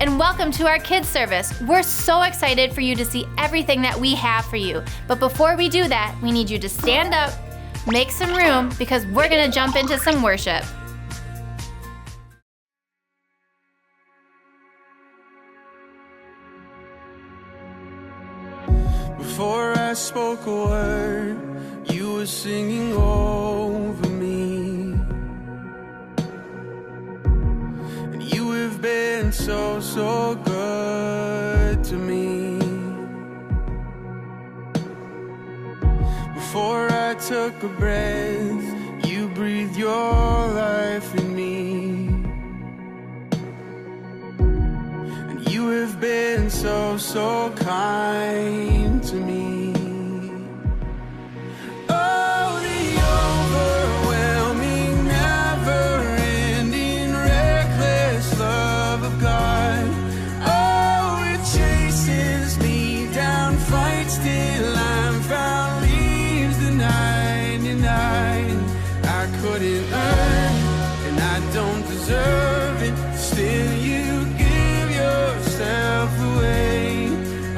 and welcome to our kids service. We're so excited for you to see everything that we have for you. But before we do that, we need you to stand up, make some room, because we're gonna jump into some worship. Before I spoke a word, you were singing over me. And you have been so, so good to me. Before I took a breath, you breathed your life in me. And you have been so, so kind to me. Oh, the overwhelming, never-ending, reckless love of God. Oh, it chases me down, fights till I'm found, leaves the 99. I couldn't earn it, and I don't deserve it. Still, you give yourself away.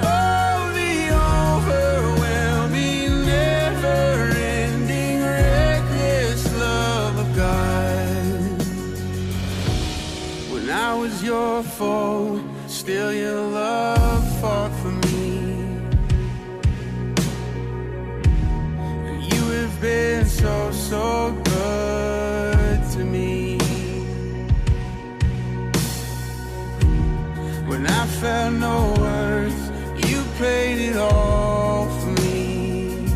Oh, the overwhelming, never-ending, reckless love of God. When I was your foe, still your love fought for me. And you have been so, so good to me. When I felt no worth, you paid it all for me.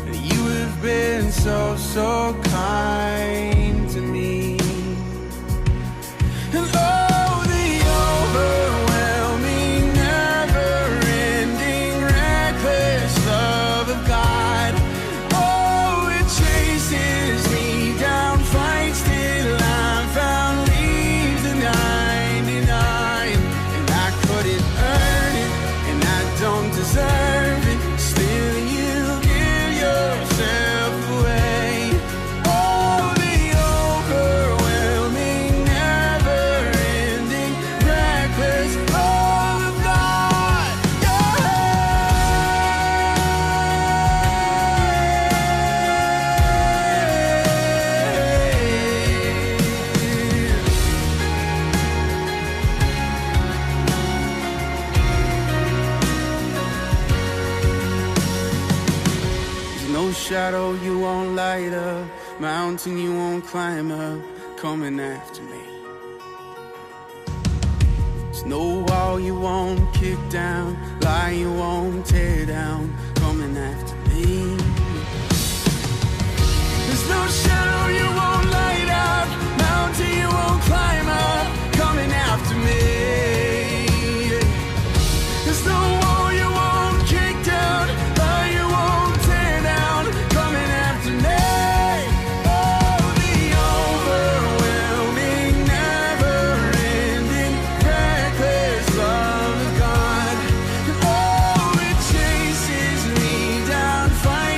And you have been so, so kind to me. And oh, the overwhelming, never-ending, reckless love of God. Oh, it chases me down, fights till I'm found, leaves the 99. And I couldn't earn it, and I don't deserve it. Still, you give yourself away. Oh, the overwhelming, never-ending, reckless love of God. There's no shadow you won't light up, mountain you won't climb up, coming after me. There's no wall you won't kick down, lie you won't tear down, coming after me. There's no shadow you won't light up, mountain you won't climb up, coming after me. There's no wall you won't kick down, lie you won't tear down, coming after me. Oh, the overwhelming, never-ending, reckless love of God. And oh, it chases me down, fights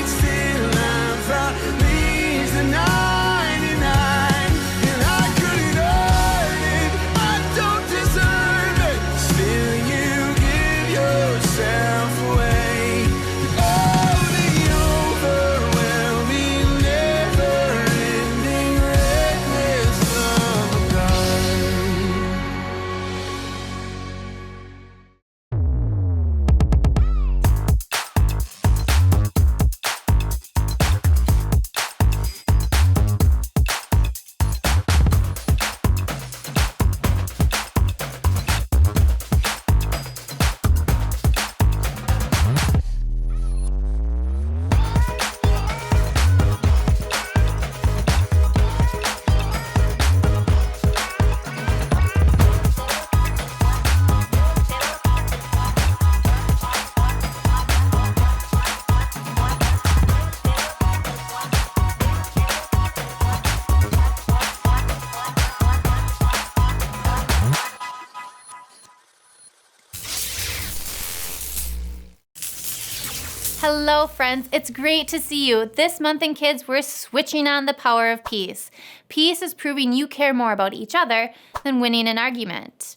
Hello, friends. It's great to see you. This month in Kids, we're switching on the power of peace. Peace is proving you care more about each other than winning an argument.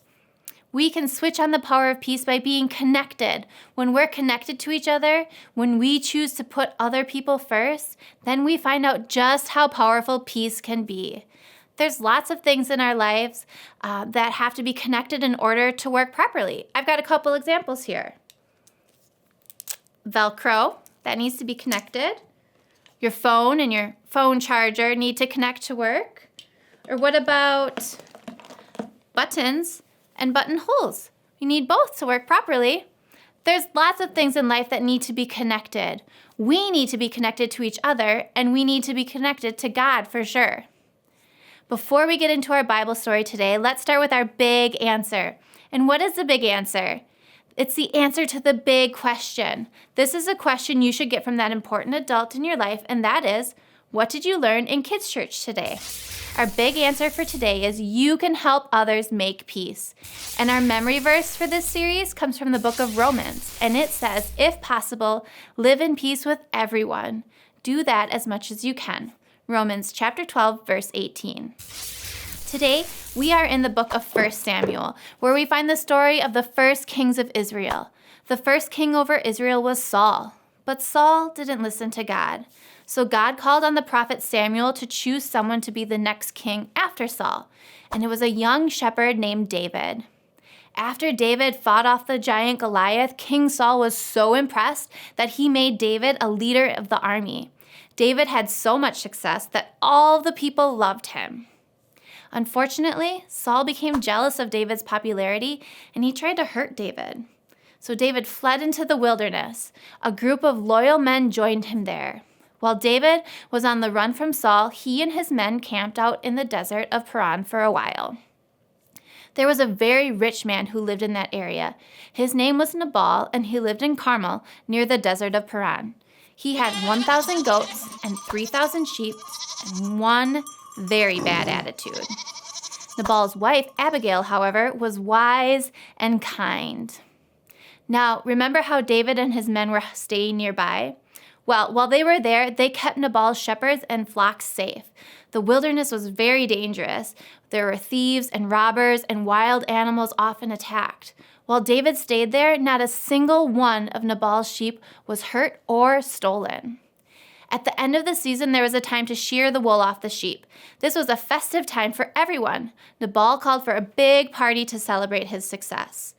We can switch on the power of peace by being connected. When we're connected to each other, when we choose to put other people first, then we find out just how powerful peace can be. There's lots of things in our lives that have to be connected in order to work properly. I've got a couple examples here. Velcro, that needs to be connected. Your phone and your phone charger need to connect to work. Or what about buttons and buttonholes? We need both to work properly. There's lots of things in life that need to be connected. We need to be connected to each other, and we need to be connected to God for sure. Before we get into our Bible story today, let's start with our big answer. And what is the big answer? It's the answer to the big question. This is a question you should get from that important adult in your life, and that is, what did you learn in Kids Church today? Our big answer for today is you can help others make peace. And our memory verse for this series comes from the book of Romans, and it says, if possible, live in peace with everyone. Do that as much as you can. Romans chapter 12, verse 18. Today, we are in the book of 1 Samuel, where we find the story of the first kings of Israel. The first king over Israel was Saul, but Saul didn't listen to God. So God called on the prophet Samuel to choose someone to be the next king after Saul, and it was a young shepherd named David. After David fought off the giant Goliath, King Saul was so impressed that he made David a leader of the army. David had so much success that all the people loved him. Unfortunately, Saul became jealous of David's popularity, and he tried to hurt David. So David fled into the wilderness. A group of loyal men joined him there. While David was on the run from Saul, he and his men camped out in the desert of Paran for a while. There was a very rich man who lived in that area. His name was Nabal, and he lived in Carmel, near the desert of Paran. He had 1,000 goats and 3,000 sheep and one very bad attitude. Nabal's wife, Abigail, however, was wise and kind. Now, remember how David and his men were staying nearby? Well, while they were there, they kept Nabal's shepherds and flocks safe. The wilderness was very dangerous. There were thieves and robbers, and wild animals often attacked. While David stayed there, not a single one of Nabal's sheep was hurt or stolen. At the end of the season, there was a time to shear the wool off the sheep. This was a festive time for everyone. Nabal called for a big party to celebrate his success.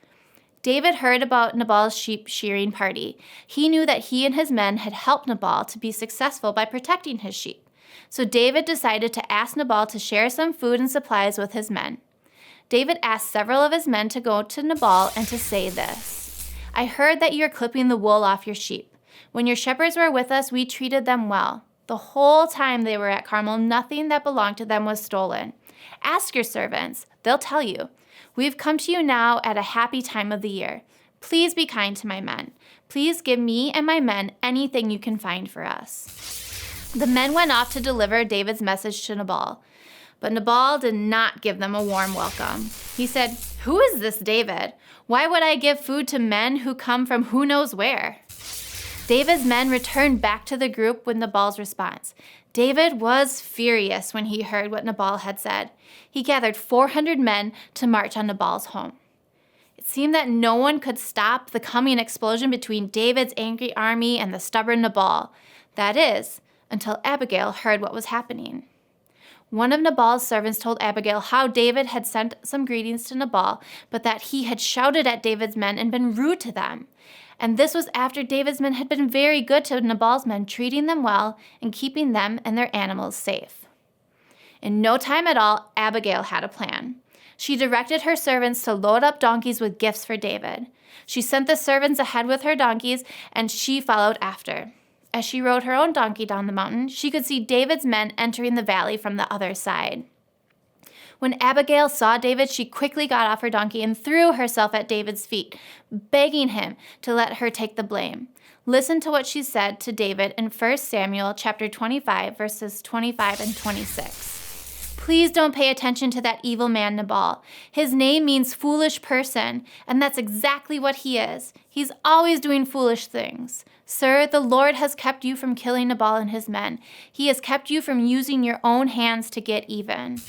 David heard about Nabal's sheep shearing party. He knew that he and his men had helped Nabal to be successful by protecting his sheep. So David decided to ask Nabal to share some food and supplies with his men. David asked several of his men to go to Nabal and to say this, I heard that you're clipping the wool off your sheep. When your shepherds were with us, we treated them well. The whole time they were at Carmel, nothing that belonged to them was stolen. Ask your servants. They'll tell you. We've come to you now at a happy time of the year. Please be kind to my men. Please give me and my men anything you can find for us. The men went off to deliver David's message to Nabal. But Nabal did not give them a warm welcome. He said, Who is this David? Why would I give food to men who come from who knows where? David's men returned back to the group with Nabal's response. David was furious when he heard what Nabal had said. He gathered 400 men to march on Nabal's home. It seemed that no one could stop the coming explosion between David's angry army and the stubborn Nabal. That is, until Abigail heard what was happening. One of Nabal's servants told Abigail how David had sent some greetings to Nabal, but that he had shouted at David's men and been rude to them. And this was after David's men had been very good to Nabal's men, treating them well and keeping them and their animals safe. In no time at all, Abigail had a plan. She directed her servants to load up donkeys with gifts for David. She sent the servants ahead with her donkeys, and she followed after. As she rode her own donkey down the mountain, she could see David's men entering the valley from the other side. When Abigail saw David, she quickly got off her donkey and threw herself at David's feet, begging him to let her take the blame. Listen to what she said to David in 1 Samuel chapter 25, verses 25 and 26. Please don't pay attention to that evil man, Nabal. His name means foolish person, and that's exactly what he is. He's always doing foolish things. Sir, the Lord has kept you from killing Nabal and his men. He has kept you from using your own hands to get even.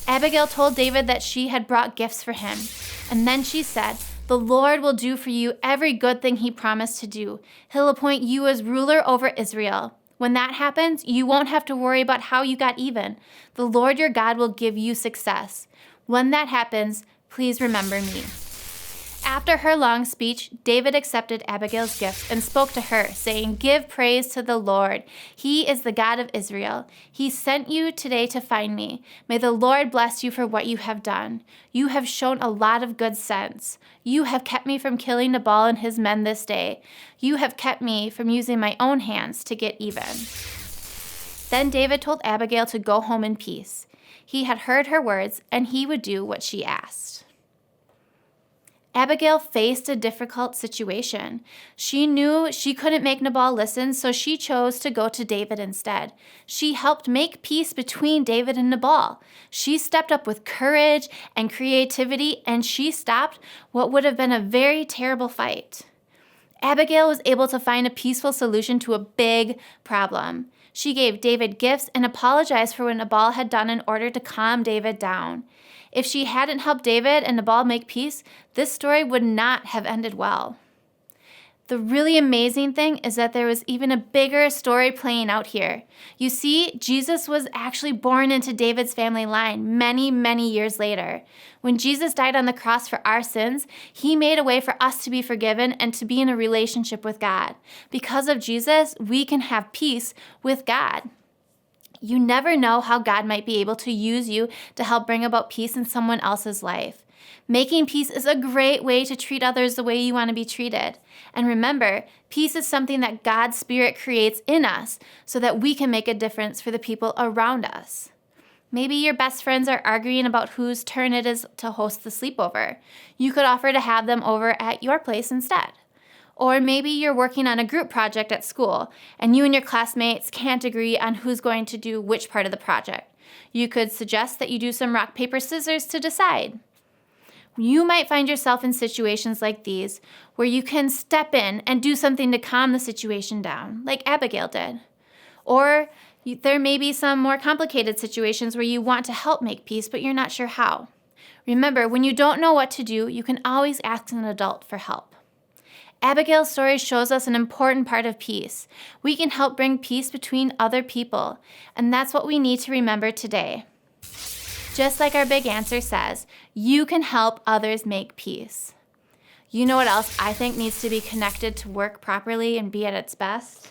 Abigail told David that she had brought gifts for him, and then she said, the Lord will do for you every good thing he promised to do. He'll appoint you as ruler over Israel. When that happens, you won't have to worry about how you got even. The Lord your God will give you success. When that happens, please remember me. After her long speech, David accepted Abigail's gift and spoke to her, saying, give praise to the Lord. He is the God of Israel. He sent you today to find me. May the Lord bless you for what you have done. You have shown a lot of good sense. You have kept me from killing Nabal and his men this day. You have kept me from using my own hands to get even. Then David told Abigail to go home in peace. He had heard her words, and he would do what she asked. Abigail faced a difficult situation. She knew she couldn't make Nabal listen, so she chose to go to David instead. She helped make peace between David and Nabal. She stepped up with courage and creativity, and she stopped what would have been a very terrible fight. Abigail was able to find a peaceful solution to a big problem. She gave David gifts and apologized for what Nabal had done in order to calm David down. If she hadn't helped David and Nabal make peace, this story would not have ended well. The really amazing thing is that there was even a bigger story playing out here. You see, Jesus was actually born into David's family line many, many years later. When Jesus died on the cross for our sins, he made a way for us to be forgiven and to be in a relationship with God. Because of Jesus, we can have peace with God. You never know how God might be able to use you to help bring about peace in someone else's life. Making peace is a great way to treat others the way you want to be treated. And remember, peace is something that God's Spirit creates in us so that we can make a difference for the people around us. Maybe your best friends are arguing about whose turn it is to host the sleepover. You could offer to have them over at your place instead. Or maybe you're working on a group project at school, and you and your classmates can't agree on who's going to do which part of the project. You could suggest that you do some rock, paper, scissors to decide. You might find yourself in situations like these where you can step in and do something to calm the situation down, like Abigail did. Or there may be some more complicated situations where you want to help make peace, but you're not sure how. Remember, when you don't know what to do, you can always ask an adult for help. Abigail's story shows us an important part of peace. We can help bring peace between other people, and that's what we need to remember today. Just like our big answer says, you can help others make peace. You know what else I think needs to be connected to work properly and be at its best?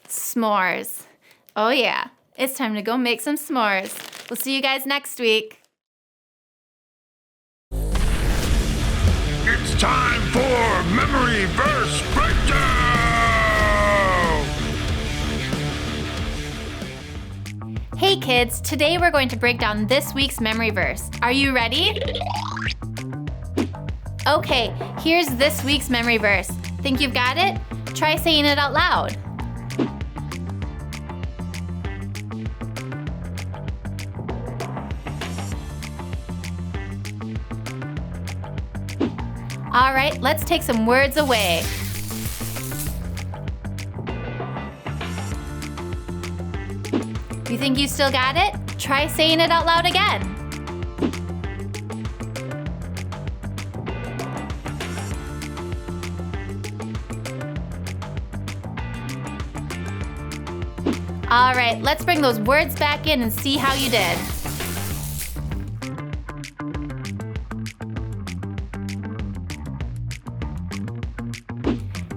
S'mores. Oh yeah, it's time to go make some s'mores. We'll see you guys next week. It's time for Memory Verse Breakdown! Hey kids, today we're going to break down this week's memory verse. Are you ready? Okay, here's this week's memory verse. Think you've got it? Try saying it out loud. All right, let's take some words away. You think you still got it? Try saying it out loud again. All right, let's bring those words back in and see how you did.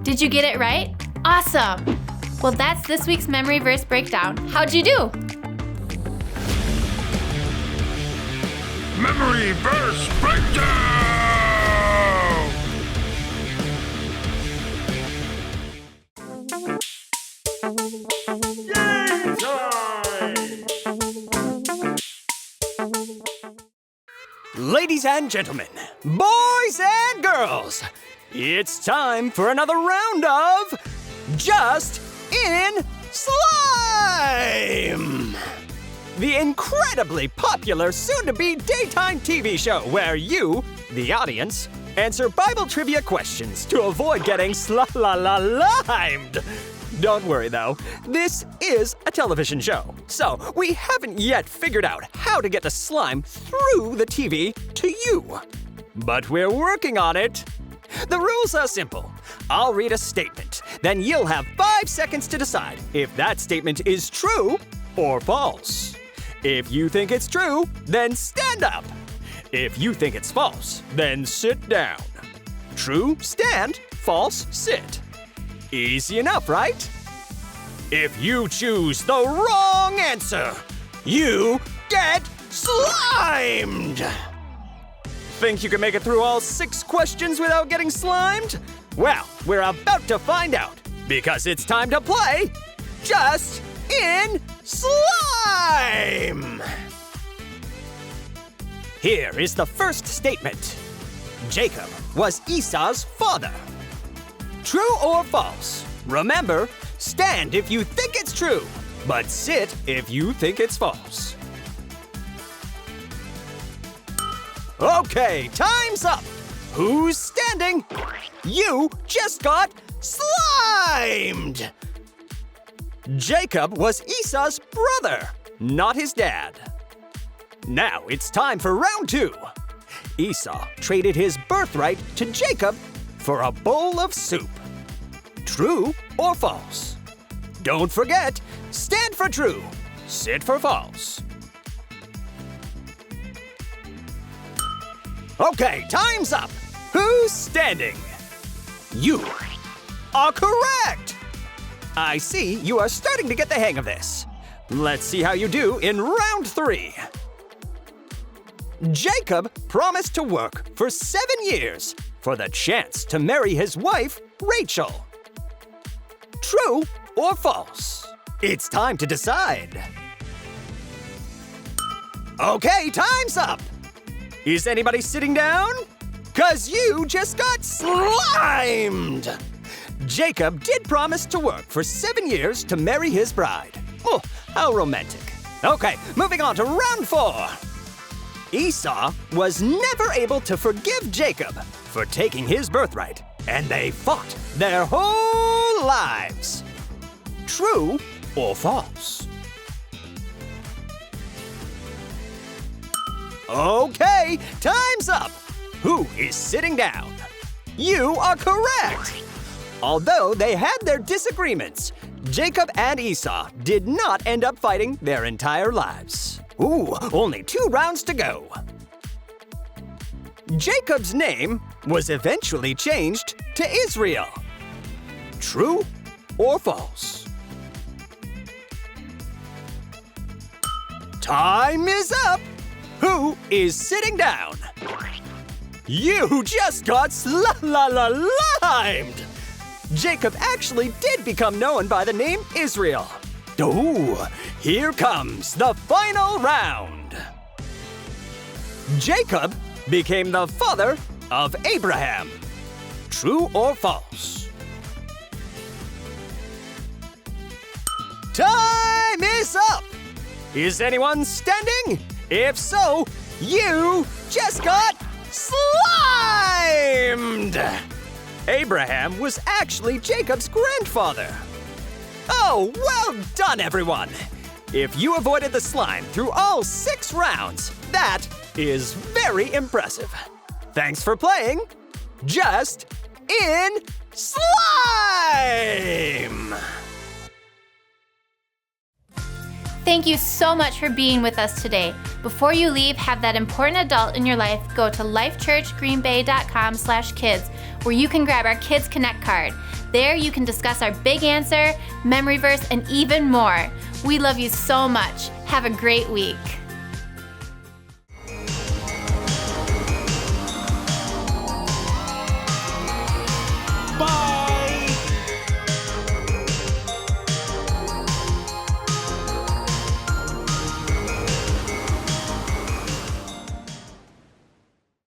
Did you get it right? Awesome! Well, that's this week's memory verse breakdown. How'd you do? Memory Verse Breakdown! Game time! Ladies and gentlemen, boys and girls, it's time for another round of Just in Slide! Slime! The incredibly popular soon-to-be daytime TV show where you, the audience, answer Bible trivia questions to avoid getting limed. Don't worry though, this is a television show, so we haven't yet figured out how to get the slime through the TV to you. But we're working on it. The rules are simple. I'll read a statement, then you'll have 5 seconds to decide if that statement is true or false. If you think it's true, then stand up. If you think it's false, then sit down. True, stand. False, sit. Easy enough, right? If you choose the wrong answer, you get slimed! Think you can make it through all 6 questions without getting slimed? Well, we're about to find out, because it's time to play Just in Slime! Here is the first statement. Jacob was Esau's father. True or false? Remember, stand if you think it's true, but sit if you think it's false. Okay, time's up. Who's standing? You just got slimed! Jacob was Esau's brother, not his dad. Now it's time for round 2. Esau traded his birthright to Jacob for a bowl of soup. True or false? Don't forget, stand for true, sit for false. Okay, time's up. Who's standing? You are correct! I see you are starting to get the hang of this. Let's see how you do in round 3. Jacob promised to work for 7 years for the chance to marry his wife, Rachel. True or false? It's time to decide. Okay, time's up. Is anybody sitting down? 'Cause you just got slimed! Jacob did promise to work for 7 years to marry his bride. Oh, how romantic. Okay, moving on to round 4. Esau was never able to forgive Jacob for taking his birthright, and they fought their whole lives. True or false? Okay, time's up. Who is sitting down? You are correct. Although they had their disagreements, Jacob and Esau did not end up fighting their entire lives. Ooh, only 2 rounds to go. Jacob's name was eventually changed to Israel. True or false? Time is up. Who is sitting down? You just got limed! Jacob actually did become known by the name Israel. Oh, here comes the final round. Jacob became the father of Abraham. True or false? Time is up! Is anyone standing? If so, you just got slimed! Abraham was actually Jacob's grandfather. Oh, well done, everyone! If you avoided the slime through all 6 rounds, that is very impressive. Thanks for playing Just in Slime! Thank you so much for being with us today. Before you leave, have that important adult in your life go to lifechurchgreenbay.com/kids, where you can grab our Kids Connect card. There you can discuss our big answer, memory verse, and even more. We love you so much. Have a great week.